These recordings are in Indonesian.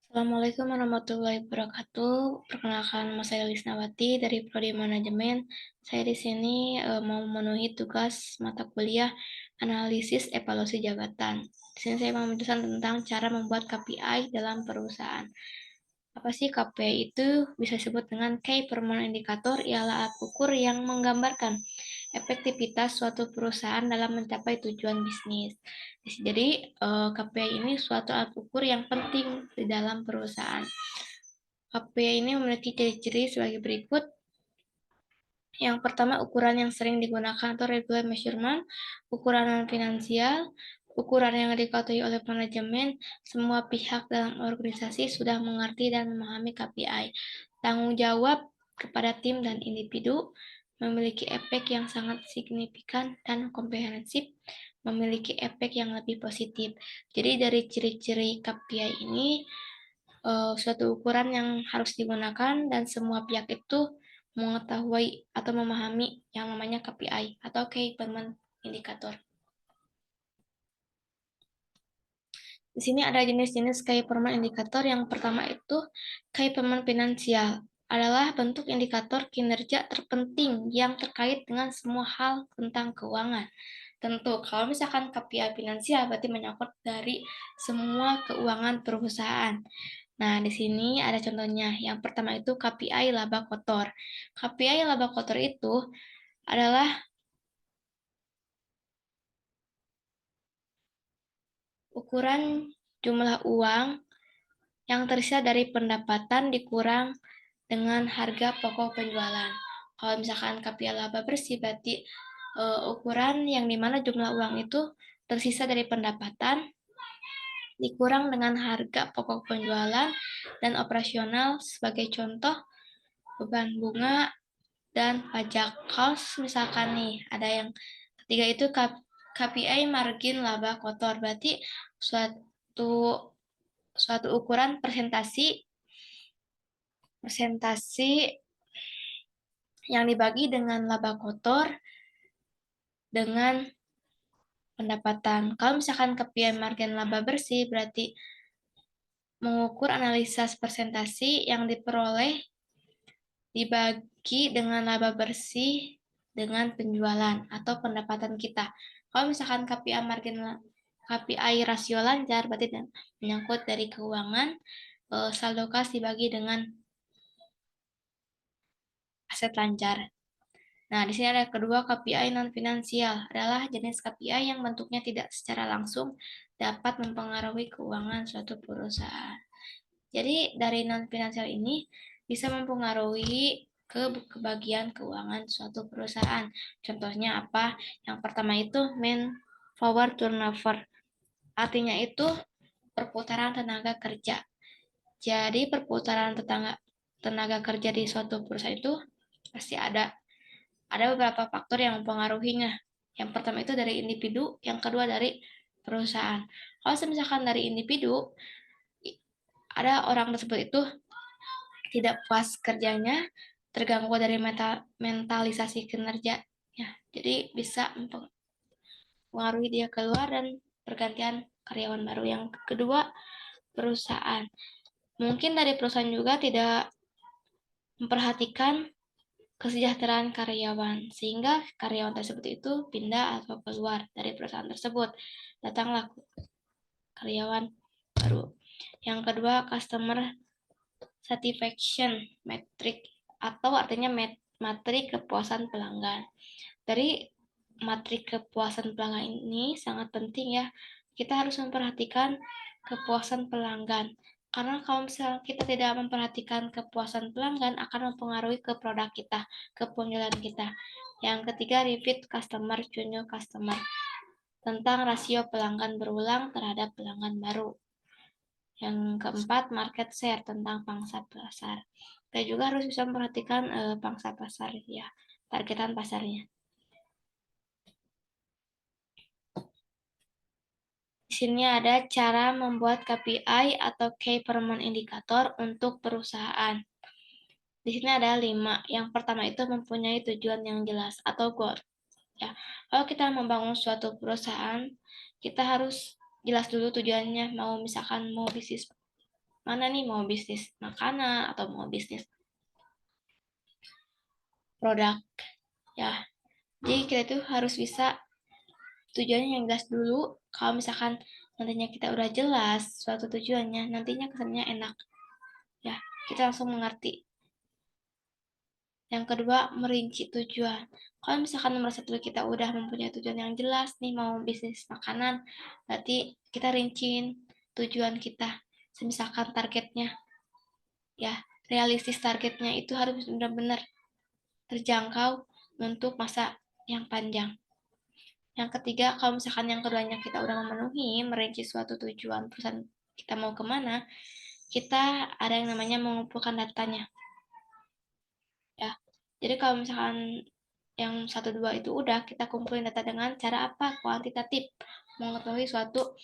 Assalamualaikum warahmatullahi wabarakatuh. Perkenalkan, nama saya Lisnawati dari Prodi Manajemen. Saya di sini mau memenuhi tugas mata kuliah analisis evaluasi jabatan. Di sini saya mau menjelaskan tentang cara membuat KPI dalam perusahaan. Apa sih KPI itu? Bisa disebut dengan Key Performance Indicator, ialah alat ukur yang menggambarkan efektivitas suatu perusahaan dalam mencapai tujuan bisnis. Jadi, KPI ini suatu alat ukur yang penting di dalam perusahaan. KPI ini memiliki ciri-ciri sebagai berikut. Yang pertama, ukuran yang sering digunakan atau regular measurement, ukuran non-finansial, ukuran yang diketahui oleh manajemen. Semua pihak dalam organisasi sudah mengerti dan memahami KPI. Tanggung jawab kepada tim dan individu, memiliki efek yang sangat signifikan dan komprehensif, memiliki efek yang lebih positif. Jadi dari ciri-ciri KPI ini, suatu ukuran yang harus digunakan dan semua pihak itu mengetahui atau memahami yang namanya KPI atau Key Performance Indicator. Di sini ada jenis-jenis Key Performance Indicator. Yang pertama itu Key Performance Finansial, adalah bentuk indikator kinerja terpenting yang terkait dengan semua hal tentang keuangan. Tentu, kalau misalkan KPI finansial berarti menyangkut dari semua keuangan perusahaan. Nah, di sini ada contohnya. Yang pertama itu KPI laba kotor. KPI laba kotor itu adalah ukuran jumlah uang yang tersisa dari pendapatan dikurang dengan harga pokok penjualan. Kalau misalkan KPI laba bersih berarti ukuran yang dimana jumlah uang itu tersisa dari pendapatan dikurang dengan harga pokok penjualan dan operasional, sebagai contoh beban bunga dan pajak. Kalau misalkan nih ada yang ketiga itu KPI margin laba kotor, berarti suatu suatu ukuran persentase yang dibagi dengan laba kotor dengan pendapatan. Kalau misalkan KPI margin laba bersih berarti mengukur analisa persentase yang diperoleh dibagi dengan laba bersih dengan penjualan atau pendapatan kita. Kalau misalkan KPI rasio lancar berarti menyangkut dari keuangan, saldo kas dibagi dengan aset lancar. Nah, di sini ada kedua KPI non-finansial, adalah jenis KPI yang bentuknya tidak secara langsung dapat mempengaruhi keuangan suatu perusahaan. Jadi dari non-finansial ini bisa mempengaruhi kebagian keuangan suatu perusahaan. Contohnya apa? Yang pertama itu manpower turnover. Artinya itu perputaran tenaga kerja. Jadi perputaran tenaga kerja di suatu perusahaan itu pasti ada beberapa faktor yang mempengaruhinya. Yang pertama itu dari individu, yang kedua dari perusahaan. Kalau misalkan dari individu, ada orang tersebut itu tidak puas kerjanya, terganggu dari mentalisasi kinerja. Ya, jadi bisa mempengaruhi dia keluar dan pergantian karyawan baru. Yang kedua, perusahaan. Mungkin dari perusahaan juga tidak memperhatikan kesejahteraan karyawan, sehingga karyawan tersebut itu pindah atau keluar dari perusahaan tersebut. Datanglah karyawan baru. Yang kedua, customer satisfaction metric, atau artinya matrik kepuasan pelanggan. Dari matrik kepuasan pelanggan ini sangat penting ya. Kita harus memperhatikan kepuasan pelanggan. Karena kalau misalnya kita tidak memperhatikan kepuasan pelanggan akan mempengaruhi ke produk kita, ke penjualan kita. Yang ketiga, repeat customer, junior customer. Tentang rasio pelanggan berulang terhadap pelanggan baru. Yang keempat, market share, tentang pangsa pasar. Kita juga harus bisa memperhatikan pangsa pasar ya, targetan pasarnya. Di sini ada cara membuat KPI atau Key Performance Indicator untuk perusahaan. Di sini ada 5. Yang pertama itu mempunyai tujuan yang jelas atau goal. Ya, kalau kita membangun suatu perusahaan, kita harus jelas dulu tujuannya. Misalkan mau bisnis mana nih, mau bisnis makanan atau mau bisnis produk ya. Jadi kita tuh harus bisa tujuannya yang jelas dulu. Kalau misalkan nantinya kita udah jelas suatu tujuannya, nantinya kesannya enak ya, kita langsung mengerti. Yang kedua, merinci tujuan. Kalau misalkan nomor satu kita udah mempunyai tujuan yang jelas nih, mau bisnis makanan, berarti kita rinciin tujuan kita. Misalkan targetnya ya, realistis, targetnya itu harus benar-benar terjangkau untuk masa yang panjang. Yang ketiga, kalau misalkan yang keduanya kita udah memenuhi, merinci suatu tujuan perusahaan kita mau kemana, kita ada yang namanya mengumpulkan datanya. Ya, jadi kalau misalkan yang satu dua itu udah, kita kumpulin data dengan cara apa? Kuantitatif, mengetahui suatu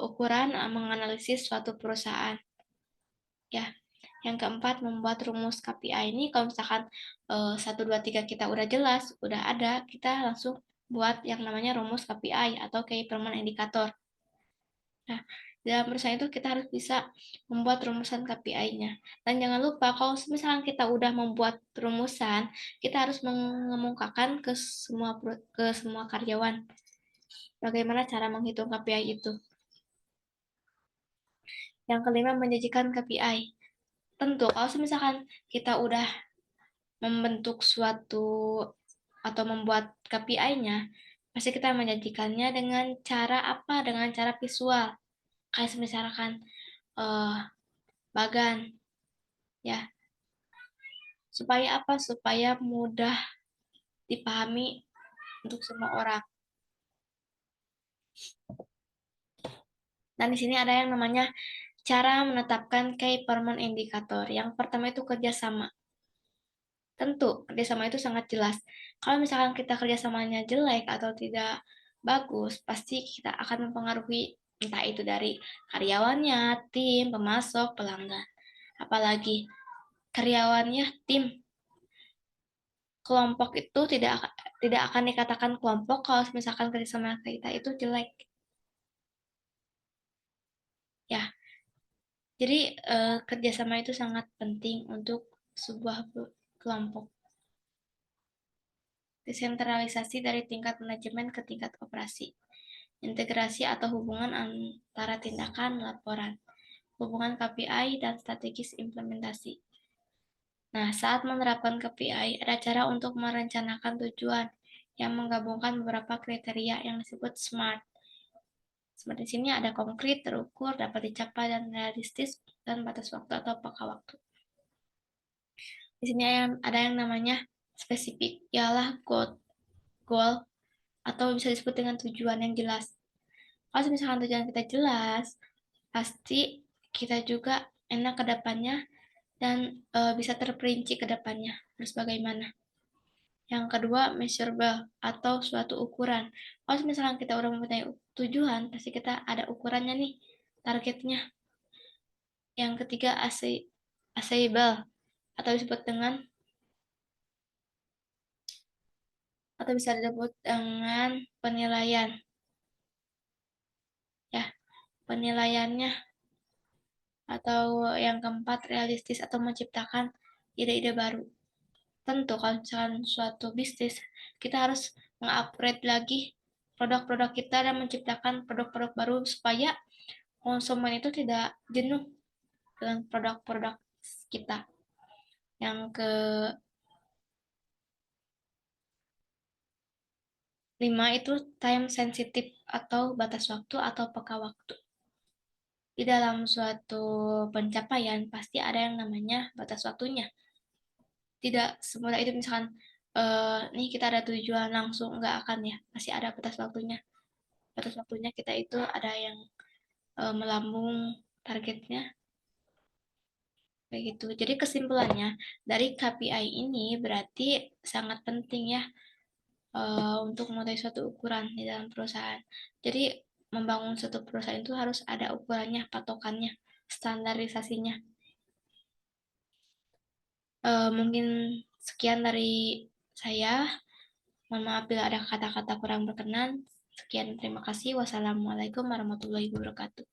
ukuran, menganalisis suatu perusahaan. Ya, yang keempat, membuat rumus KPI. Ini kalau misalkan 1, 2, 3 kita udah jelas, udah ada, kita langsung buat yang namanya rumus KPI atau Key Performance Indicator. Nah, dalam perusahaan itu kita harus bisa membuat rumusan KPI-nya. Dan jangan lupa, kalau misalkan kita udah membuat rumusan, kita harus mengemukakan ke semua karyawan. Bagaimana cara menghitung KPI itu? Yang kelima, menjanjikan KPI. Tentu, kalau misalkan kita udah membentuk suatu atau membuat KPI-nya, pasti kita menjanjikannya dengan cara apa? Dengan cara visual. Kayak misalkan bagan, ya. Supaya apa? Supaya mudah dipahami untuk semua orang. Dan di sini ada yang namanya cara menetapkan Key Performance Indicator. Yang pertama itu kerjasama. Tentu, kerjasama itu sangat jelas. Kalau misalkan kita kerjasamanya jelek atau tidak bagus, pasti kita akan mempengaruhi entah itu dari karyawannya, tim, pemasok, pelanggan. Apalagi karyawannya, tim, kelompok itu tidak akan dikatakan kelompok kalau misalkan kerjasama kita itu jelek. Ya, jadi kerjasama itu sangat penting untuk sebuah kelompok. Desentralisasi dari tingkat manajemen ke tingkat operasi. Integrasi atau hubungan antara tindakan laporan. Hubungan KPI dan strategis implementasi. Nah, saat menerapkan KPI, ada cara untuk merencanakan tujuan yang menggabungkan beberapa kriteria yang disebut SMART. Seperti sini ada konkret, terukur, dapat dicapai, dan realistis, dan batas waktu atau pangka waktu. Di sini ada yang namanya spesifik, ialah goal atau bisa disebut dengan tujuan yang jelas. Kalau misalkan tujuan kita jelas, pasti kita juga enak ke depannya dan bisa terperinci ke depannya harus bagaimana. Yang kedua, measurable atau suatu ukuran. Kalau misalkan kita udah mempunyai tujuan, pasti kita ada ukurannya nih, targetnya. Yang ketiga, achievable atau disebut dengan atau bisa disebut dengan penilaian. Ya, penilaiannya atau yang keempat, realistis atau menciptakan ide-ide baru. Tentu kalau misalkan suatu bisnis, kita harus mengupgrade lagi produk-produk kita dan menciptakan produk-produk baru supaya konsumen itu tidak jenuh dengan produk-produk kita. Yang kelima itu time sensitive atau batas waktu atau peka waktu. Di dalam suatu pencapaian pasti ada yang namanya batas waktunya. Tidak semudah itu misalkan nih kita ada tujuan langsung, nggak akan ya, masih ada batas waktunya. Batas waktunya kita itu ada yang melambung targetnya kayak gitu. Jadi kesimpulannya dari KPI ini berarti sangat penting ya untuk mengetahui suatu ukuran di dalam perusahaan. Jadi membangun suatu perusahaan itu harus ada ukurannya, patokannya, standarisasinya. Mungkin sekian dari saya. Mohon maaf bila ada kata-kata kurang berkenan. Sekian, terima kasih. Wassalamualaikum warahmatullahi wabarakatuh.